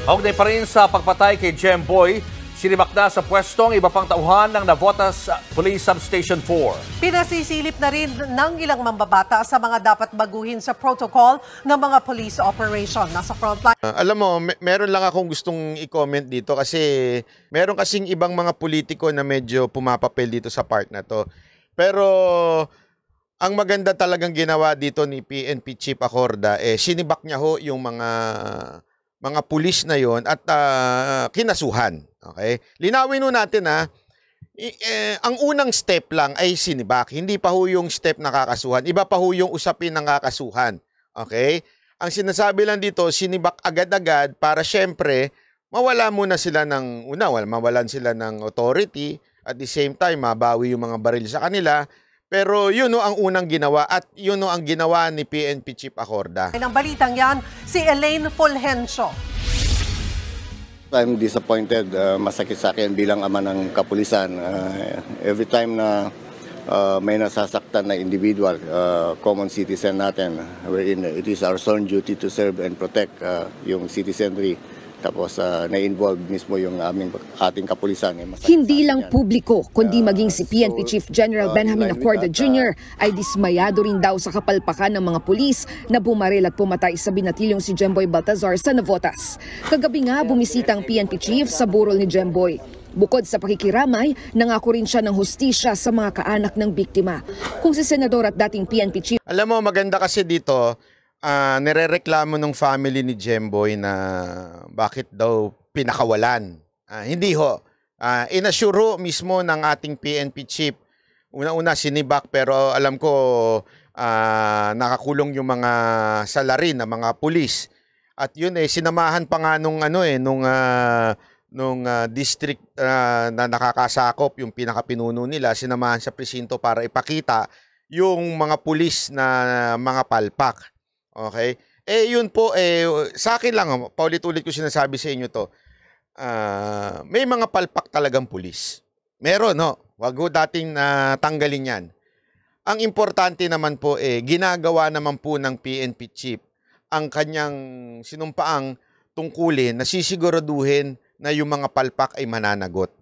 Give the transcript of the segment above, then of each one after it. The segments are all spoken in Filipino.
Kaugnay pa rin sa pagpatay kay Jemboy, sinibak na sa pwestong iba pang tauhan ng Navotas Police Substation 4. Pinasisilip na rin ng ilang mambabata sa mga dapat baguhin sa protocol ng mga police operation. Nasa frontline. Alam mo, meron lang akong gustong i-comment dito kasi meron kasing ibang mga politiko na medyo pumapapel dito sa part na to. Pero ang maganda talagang ginawa dito ni PNP Chief Acorda, sinibak niya ho yung mga pulis na yon at kinasuhan. Okay? Linawin ho natin ang unang step lang ay sinibak. Hindi pa ho yung step na kakasuhan. Iba pa ho yung usapin ng kakasuhan. Okay? Ang sinasabi lang dito, sinibak agad-agad para syempre mawala muna sila mawalan sila ng authority. At the same time, mabawi yung mga baril sa kanila. Pero yun ang unang ginawa at yun ang ginawa ni PNP Chief Acorda. Ang balitang yan, si Elaine Fulgencio. I'm disappointed. Masakit sa akin bilang ama ng kapulisan. Every time na may nasasaktan na individual, common citizen natin, wherein it is our sworn duty to serve and protect yung citizenry. Tapos na-involve mismo yung ating kapulisan. Hindi lang publiko, kundi maging si PNP Chief General Benjamin Acorda Jr. ay dismayado rin daw sa kapalpakan ng mga pulis na bumaril at pumatay sa binatilyong si Jemboy Baltazar sa Navotas. Kagabi nga bumisita ang PNP Chief sa burol ni Jemboy. Bukod sa pakikiramay, nangako rin siya ng hustisya sa mga kaanak ng biktima. Kung si Senador at dating PNP Chief... Alam mo, maganda kasi dito, nirereklamo ng family ni Jemboy na bakit daw pinakawalan. Hindi ho. Inassure mismo ng ating PNP Chief. Una-una sinibak pero alam ko nakakulong yung mga salarin ng mga pulis. At yun sinamahan pa nga nung district na nakakasakop, yung pinakapinuno nila, sinamahan sa presinto para ipakita yung mga pulis na mga palpak. Okay? Yun po, sa akin lang, paulit-ulit ko sinasabi sa inyo to, may mga palpak talagang pulis. Meron, no? Wag ho dating tanggalin yan. Ang importante naman po, ginagawa naman po ng PNP Chief ang kanyang sinumpaang tungkulin na sisiguraduhin na yung mga palpak ay mananagot.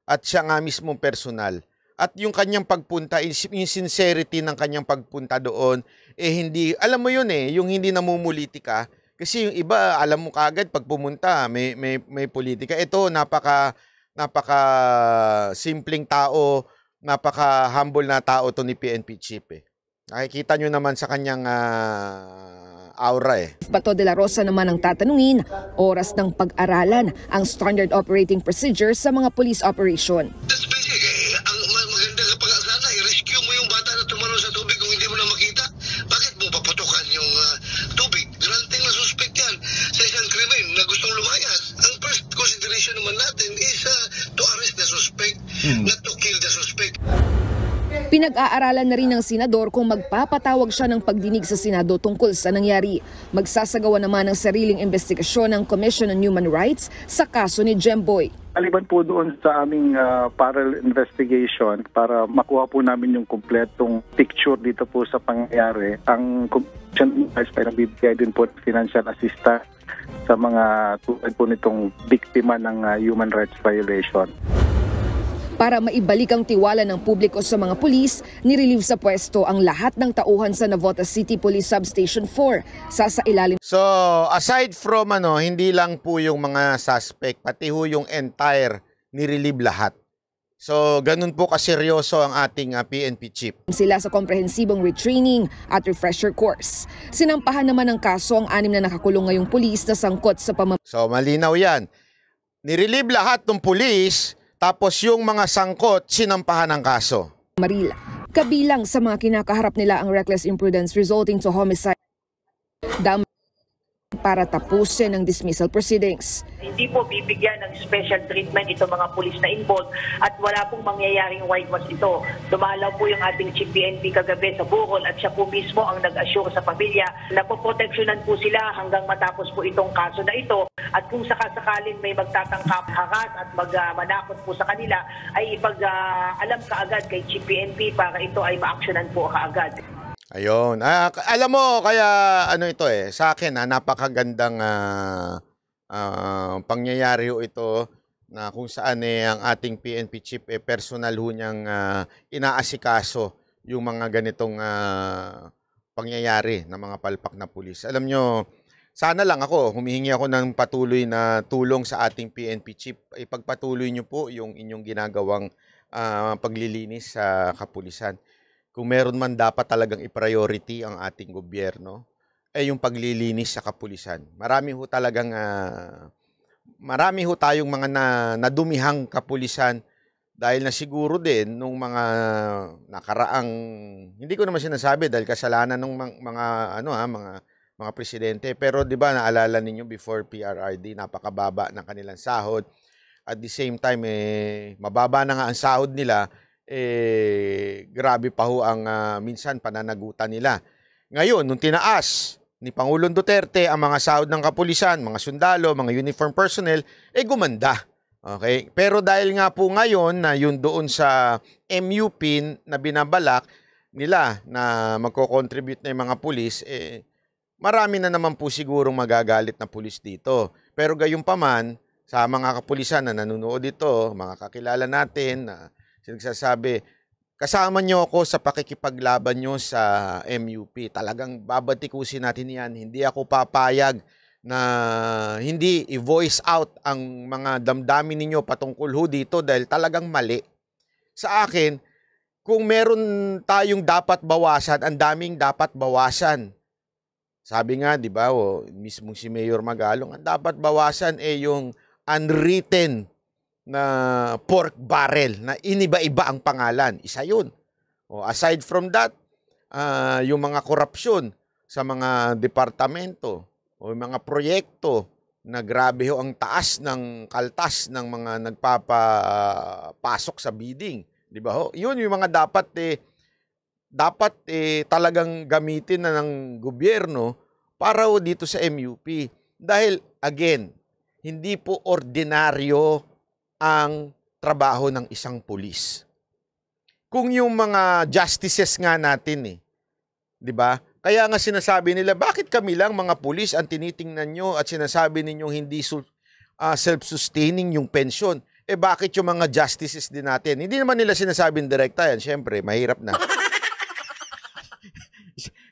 At siya nga mismong personal. At yung kanyang pagpunta, yung sincerity ng kanyang pagpunta doon, hindi, alam mo yun yung hindi namumulitika. Kasi yung iba, alam mo kagad, pag pumunta, may politika. Ito, napaka simpleng tao, napaka humble na tao to ni PNP Chief. Nakikita nyo naman sa kanyang aura. Bato de la Rosa naman ang tatanungin, oras ng pag-aralan ang standard operating procedure sa mga police operation. Pinag-aaralan na rin ng senador kung magpapatawag siya ng pagdinig sa Senado tungkol sa nangyari. Magsasagawa naman ng sariling investigasyon ng Commission on Human Rights sa kaso ni Jemboy. Maliban po doon sa aming parallel investigation para makuha po namin yung kumpletong picture dito po sa pangyayari, ang Commission ay nagbibigay din po financial assistance sa mga tulad po nitong biktima ng human rights violation. Para maibalik ang tiwala ng publiko sa mga pulis, nirelieve sa pwesto ang lahat ng tauhan sa Navotas City Police Substation 4 sa ilalim. So, aside from hindi lang po yung mga suspect, pati ho yung entire nirelieve lahat. So, ganun po kaseryoso ang ating PNP Chief. Sila sa komprehensibong retraining at refresher course. Sinampahan naman ng kaso ang 6 na nakakulong ngayong pulis na sangkot sa So, malinaw yan. Nirelieve lahat ng pulis. Tapos yung mga sangkot, sinampahan ng kaso. Maril, kabilang sa mga kinakaharap nila ang reckless imprudence resulting to homicide. Para tapusin ang dismissal proceedings. Hindi po bibigyan ng special treatment itong mga pulis na involved at wala pong mangyayaring whitewash ito. Dumalaw po yung ating Chief PNP kagabi sa Bohol at siya po mismo ang nag-assure sa pamilya na poproteksyonan po sila hanggang matapos po itong kaso na ito. At kung sakaling may magtatangkap haras at manakot po sa kanila, ay ipag-alam kaagad kay Chief PNP para ito ay ma-actionan po kaagad. Ayun. Alam mo, kaya ito sa akin napakagandang pangyayari ho ito na kung saan ang ating PNP chief personal ho niyang inaasikaso yung mga ganitong pangyayari ng mga palpak na pulis. Alam nyo, sana lang humihingi ako ng patuloy na tulong sa ating PNP chief. Ipagpatuloy nyo po yung inyong ginagawang paglilinis sa kapulisan. Kung meron man dapat talagang i-priority ang ating gobyerno, yung paglilinis sa kapulisan. Marami ho tayong mga nadumihang kapulisan dahil na siguro din nung mga nakaraang, hindi ko naman sinasabi dahil kasalanan ng mga presidente, pero 'di ba naalala ninyo before PRRD napakababa ng kanilang sahod. At the same time mababa na nga ang sahod nila, grabe pa ho ang minsan pananagutan nila. Ngayon nung tinaas ni Pangulong Duterte ang mga sahod ng kapulisan, mga sundalo, mga uniform personnel, gumanda. Okay? Pero dahil nga po ngayon na yun doon sa MUP na binabalak nila na magko-contribute na yung mga pulis, marami na naman po sigurong magagalit na pulis dito. Pero gayunpaman, sa mga kapulisan na nanonood dito, mga kakilala natin na nagsasabi, kasama nyo ako sa pakikipaglaban nyo sa MUP. Talagang babatikusin natin yan. Hindi ako papayag na hindi i-voice out ang mga damdamin ninyo patungkol ho dito dahil talagang mali. Sa akin, kung meron tayong dapat bawasan, ang daming dapat bawasan. Sabi nga, di ba, mismo si Mayor Magalong, ang dapat bawasan yung unwritten na pork barrel na iniba-iba ang pangalan. Isa yun. Aside from that, yung mga korupsyon sa mga departamento o yung mga proyekto na grabe ho ang taas ng kaltas ng mga nagpapasok sa bidding. Di ba ho? Yun yung mga dapat talagang gamitin na ng gobyerno para ho dito sa MUP. Dahil, again, hindi po ordinaryo ang trabaho ng isang pulis. Kung yung mga justices nga natin, di ba? Kaya nga sinasabi nila, bakit kami lang mga pulis ang tinitingnan nyo at sinasabi ninyong hindi self-sustaining yung pensyon? Bakit yung mga justices din natin? Hindi naman nila sinasabing direkta yan. Siyempre, mahirap na.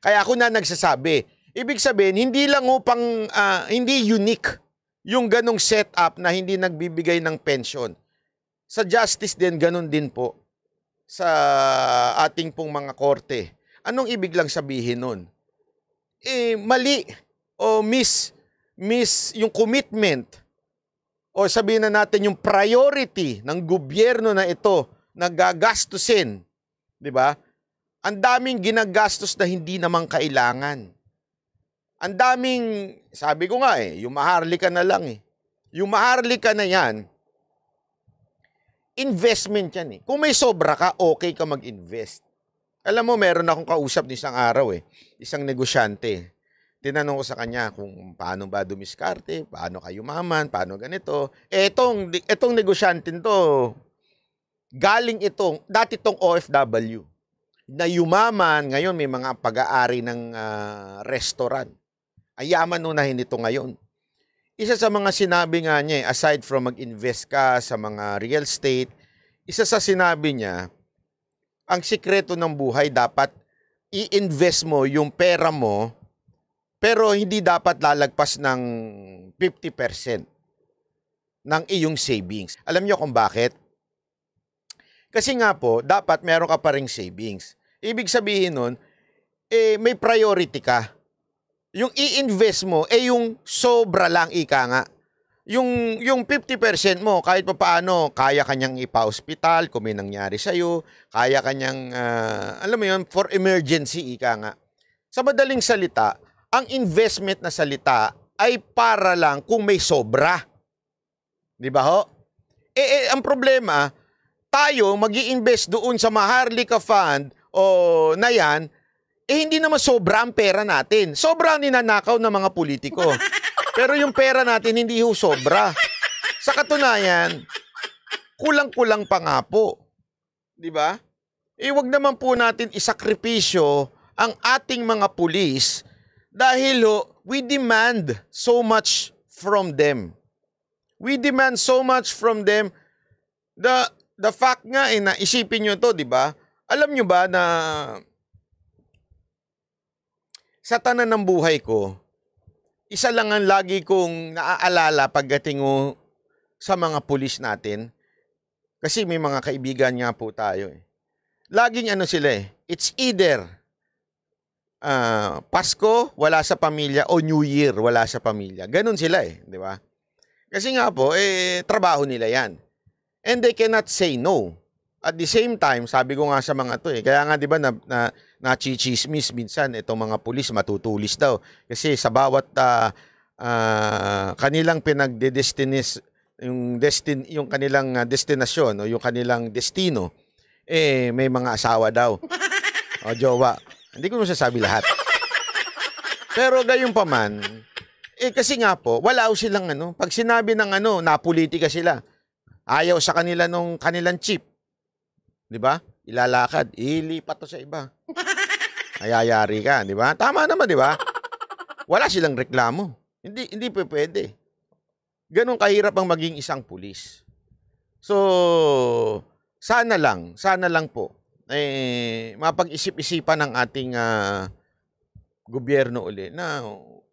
Kaya ako na nagsasabi. Ibig sabihin, hindi lang upang, hindi unique yung ganong setup na hindi nagbibigay ng pension. Sa justice din, ganon din po sa ating pong mga korte. Anong ibig lang sabihin nun? Mali o miss yung commitment o sabihin na natin yung priority ng gobyerno na ito na gagastusin. Di ba? Ang daming ginagastos na hindi naman kailangan. Ang daming, sabi ko nga yung maharlika na lang Yung maharlika na yan, investment yan Kung may sobra ka, okay ka mag-invest. Alam mo, meron akong kausap ng isang araw isang negosyante. Tinanong ko sa kanya kung paano ba dumiskarte, paano kayo yumaman, paano ganito. Etong negosyante to, galing dati itong OFW. Na yumaman, ngayon may mga pag-aari ng restaurant. Ay yaman nunahin ito ngayon. Isa sa mga sinabi nga niya, aside from mag-invest ka sa mga real estate, isa sa sinabi niya, ang sikreto ng buhay dapat i-invest mo yung pera mo, pero hindi dapat lalagpas ng 50% ng iyong savings. Alam niyo kung bakit? Kasi nga po, dapat meron ka pa ring savings. Ibig sabihin nun, may priority ka. Yung i-invest mo, yung sobra lang ika nga. Yung 50% mo, kahit pa paano, kaya kanyang ipa-hospital kung may nangyari sa'yo, kaya kanyang, alam mo yun, for emergency ika nga. Sa madaling salita, ang investment na salita ay para lang kung may sobra. Di ba ho? Ang problema, tayo mag-i-invest doon sa Maharlika Fund o na yan, hindi naman sobra ang pera natin. Sobra ang ninanakaw ng mga politiko. Pero yung pera natin hindi ho sobra. Sa katunayan, kulang-kulang pa nga po. Di ba? Wag naman po natin isakripisyo ang ating mga pulis dahil we demand so much from them. We demand so much from them. The fact nga na isipin nyo to, di ba? Alam nyo ba na sa tanan ng buhay ko, isa lang ang lagi kong naaalala pagdating sa mga pulis natin. Kasi may mga kaibigan nga po tayo eh. Laging ano sila eh. It's either Pasko, wala sa pamilya, o New Year, wala sa pamilya. Ganun sila eh, di ba? Kasi nga po, trabaho nila yan. And they cannot say no. At the same time, sabi ko nga sa mga to eh, kaya nga di ba nachichismis minsan itong mga pulis matutulis daw. Kasi sa bawat kanilang pinagdedestinis, yung kanilang destinasyon o yung kanilang destino, may mga asawa daw. O jowa. Hindi ko masasabi lahat. Pero gayon pa man, kasi nga po, wala silang pag sinabi ng napolitika sila, ayaw sa kanila nung kanilang chief. Di ba? Ilalakad, ilipat to sa iba. Ayayari ka, di ba? Tama naman, di ba? Wala silang reklamo. Hindi pwede. Ganun kahirap ang maging isang pulis. So, sana lang po, mapag-isip-isipan ng ating gobyerno uli na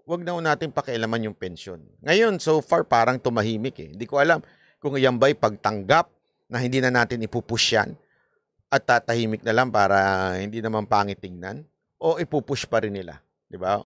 wag na natin pakialaman yung pensyon. Ngayon, so far, parang tumahimik eh. Hindi ko alam kung yan ba'y pagtanggap na hindi na natin ipupush yan at tatahimik na lang para hindi naman pangit tingnan o ipupush pa rin nila. Di ba?